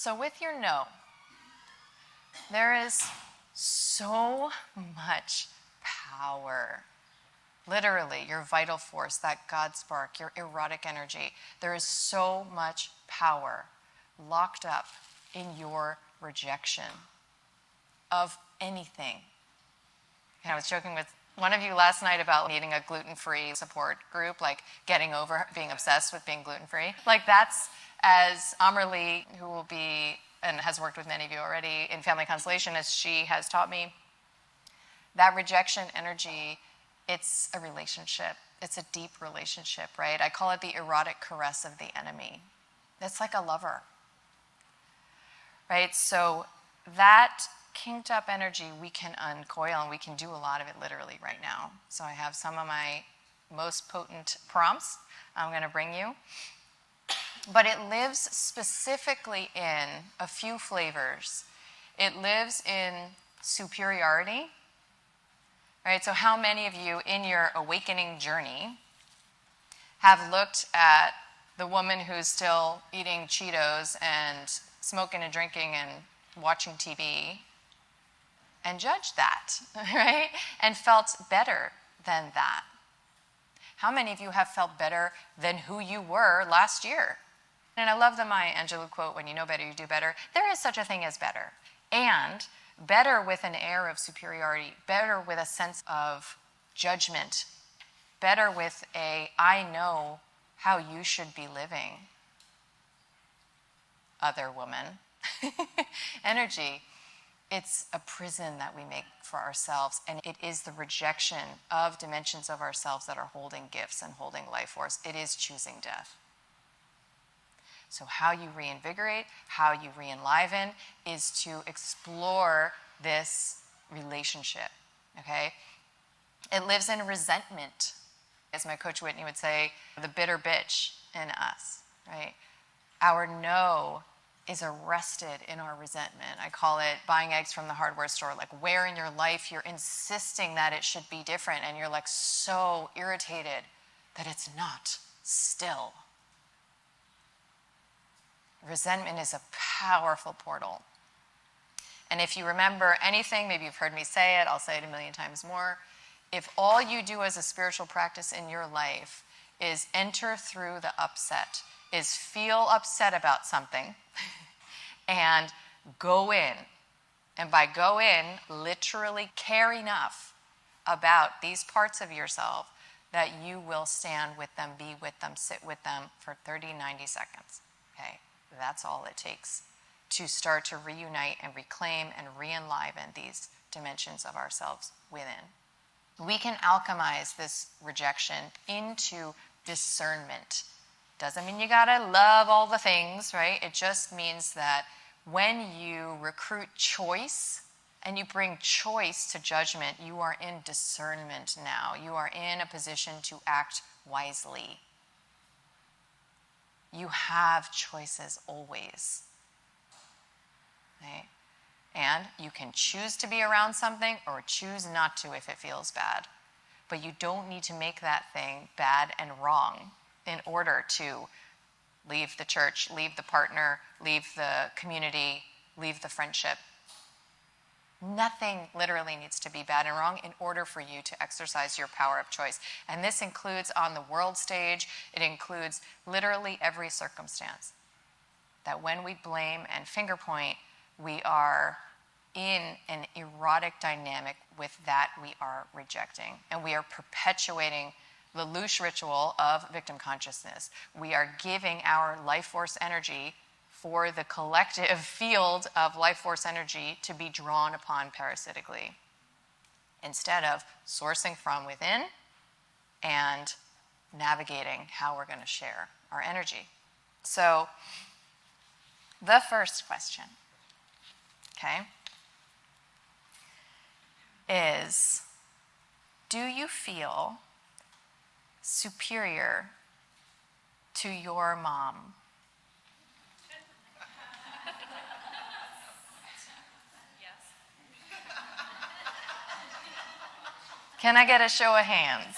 So with your no, there is so much power. Literally, your vital force, that God spark, your erotic energy. There is so much power locked up in your rejection of anything. And I was joking with one of you last night about needing a gluten-free support group, like getting over being obsessed with being gluten-free. Like that's, as Amrali, who will be and has worked with many of you already in family constellation, as she has taught me, that rejection energy, it's a relationship. It's a deep relationship, right? I call it the erotic caress of the enemy. It's like a lover, right? So that kinked up energy we can uncoil, and we can do a lot of it literally right now. So I have some of my most potent prompts I'm going to bring you. But it lives specifically in a few flavors. It lives in superiority, right? So how many of you in your awakening journey have looked at the woman who's still eating Cheetos and smoking and drinking and watching TV and judged that, right? And felt better than that? How many of you have felt better than who you were last year? And I love the Maya Angelou quote, when you know better, you do better. There is such a thing as better. And better with an air of superiority, better with a sense of judgment, better with a, I know how you should be living, other woman, energy. It's a prison that we make for ourselves, and it is the rejection of dimensions of ourselves that are holding gifts and holding life force. It is choosing death. So how you reinvigorate, how you re-enliven is to explore this relationship, okay? It lives in resentment. As my coach Whitney would say, the bitter bitch in us, right? Our no is arrested in our resentment. I call it buying eggs from the hardware store. Like, where in your life you're insisting that it should be different, and you're like so irritated that it's not still. Resentment is a powerful portal. And if you remember anything, maybe you've heard me say it, I'll say it a million times more. If all you do as a spiritual practice in your life is enter through the upset, is feel upset about something and go in, and by go in, literally care enough about these parts of yourself that you will stand with them, be with them, sit with them for 30, 90 seconds, okay? That's all it takes to start to reunite and reclaim and re-enliven these dimensions of ourselves within. We can alchemize this rejection into discernment. Doesn't mean you gotta love all the things, right? It just means that when you recruit choice and you bring choice to judgment, you are in discernment now. You are in a position to act wisely. You have choices always, right? And you can choose to be around something or choose not to if it feels bad. But you don't need to make that thing bad and wrong in order to leave the church, leave the partner, leave the community, leave the friendship. Nothing literally needs to be bad and wrong in order for you to exercise your power of choice. And this includes on the world stage. It includes literally every circumstance. That when we blame and finger point, we are in an erotic dynamic with that we are rejecting. And we are perpetuating the Loosh ritual of victim consciousness. We are giving our life force energy for the collective field of life force energy to be drawn upon parasitically, instead of sourcing from within and navigating how we're going to share our energy. So, the first question, okay, is, do you feel superior to your mom? Can I get a show of hands?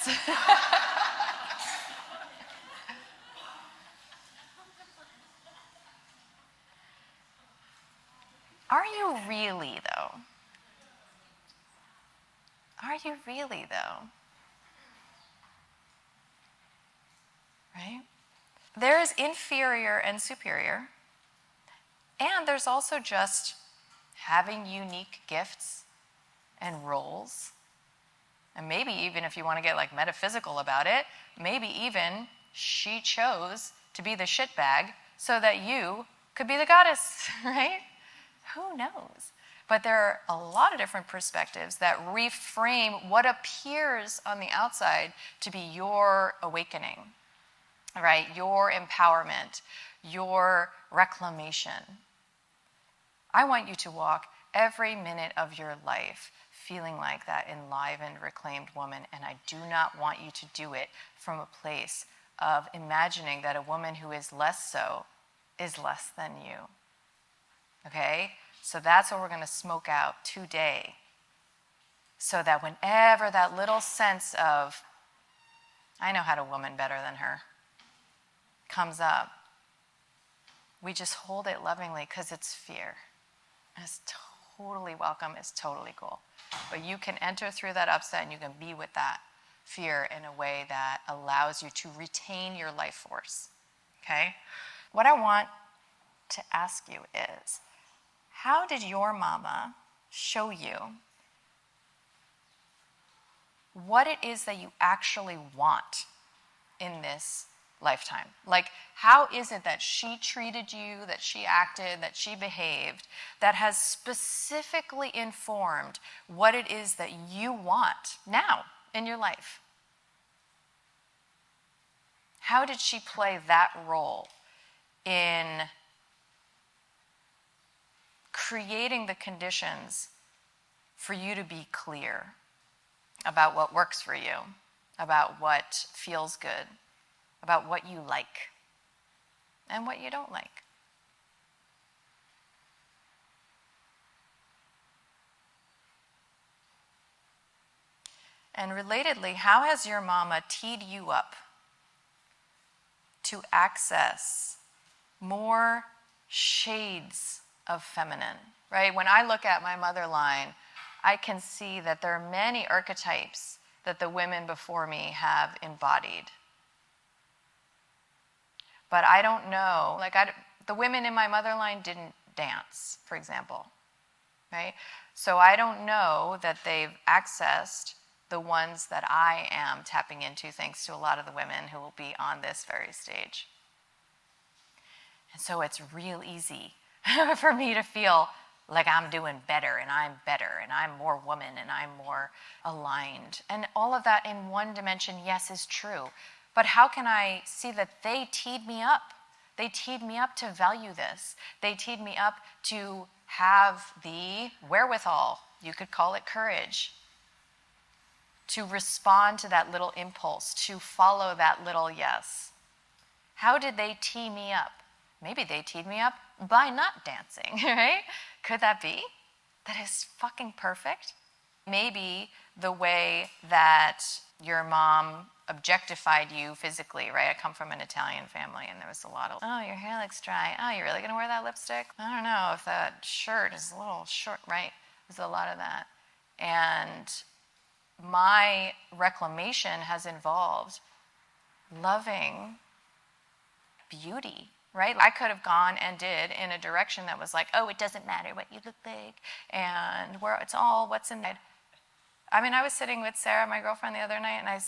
Are you really, though? Are you really, though? Right? There's inferior and superior. And there's also just having unique gifts and roles. And maybe even if you want to get like metaphysical about it, maybe even she chose to be the shitbag so that you could be the goddess, right? Who knows? But there are a lot of different perspectives that reframe what appears on the outside to be your awakening, right? Your empowerment, your reclamation. I want you to walk every minute of your life feeling like that enlivened, reclaimed woman, and I do not want you to do it from a place of imagining that a woman who is less so is less than you. Okay? So that's what we're going to smoke out today. So that whenever that little sense of, I know how to woman better than her, comes up, we just hold it lovingly because it's fear. It's totally welcome. It's totally cool. But you can enter through that upset and you can be with that fear in a way that allows you to retain your life force. Okay? What I want to ask you is, how did your mama show you what it is that you actually want in this lifetime? Like, how is it that she treated you, that she acted, that she behaved, that has specifically informed what it is that you want now in your life? How did she play that role in creating the conditions for you to be clear about what works for you, about what feels good, about what you like and what you don't like? And relatedly, how has your mama teed you up to access more shades of feminine, right? When I look at my mother line, I can see that there are many archetypes that the women before me have embodied. But I don't know, like the women in my mother line didn't dance, for example, right? So I don't know that they've accessed the ones that I am tapping into thanks to a lot of the women who will be on this very stage. And so it's real easy for me to feel like I'm doing better and I'm more woman and I'm more aligned. And all of that in one dimension, yes, is true. But how can I see that they teed me up? They teed me up to value this. They teed me up to have the wherewithal, you could call it courage, to respond to that little impulse, to follow that little yes. How did they tee me up? Maybe they teed me up by not dancing, right? Could that be? That is fucking perfect. Maybe the way that your mom objectified you physically, right? I come from an Italian family and there was a lot of, oh, your hair looks dry. Oh, you're really gonna wear that lipstick? I don't know if that shirt is a little short, right? There's a lot of that. And my reclamation has involved loving beauty, right? I could have gone and did in a direction that was like, oh, it doesn't matter what you look like and where it's all what's inside. I mean, I was sitting with Sarah, my girlfriend, the other night, and I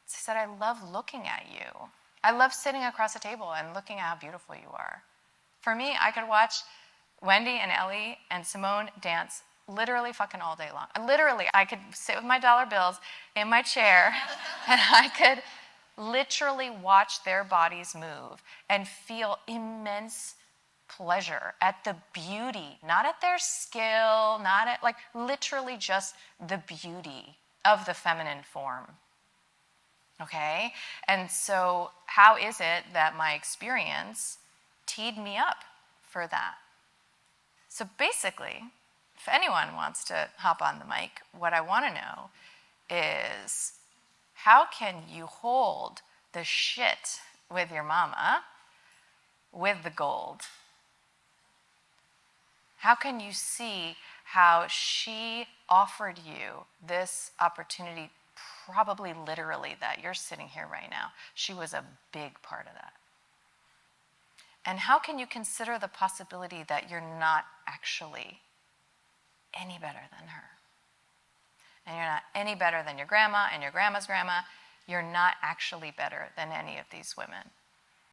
said, I love looking at you. I love sitting across a table and looking at how beautiful you are. For me, I could watch Wendy and Ellie and Simone dance literally fucking all day long. Literally, I could sit with my dollar bills in my chair and I could literally watch their bodies move and feel immense pleasure at the beauty, not at their skill, not at, like, literally just the beauty of the feminine form. Okay? And so how is it that my experience teed me up for that? So basically, if anyone wants to hop on the mic, what I want to know is, how can you hold the shit with your mama with the gold? How can you see how she offered you this opportunity, probably literally, that you're sitting here right now? She was a big part of that. And how can you consider the possibility that you're not actually any better than her? And you're not any better than your grandma and your grandma's grandma. You're not actually better than any of these women.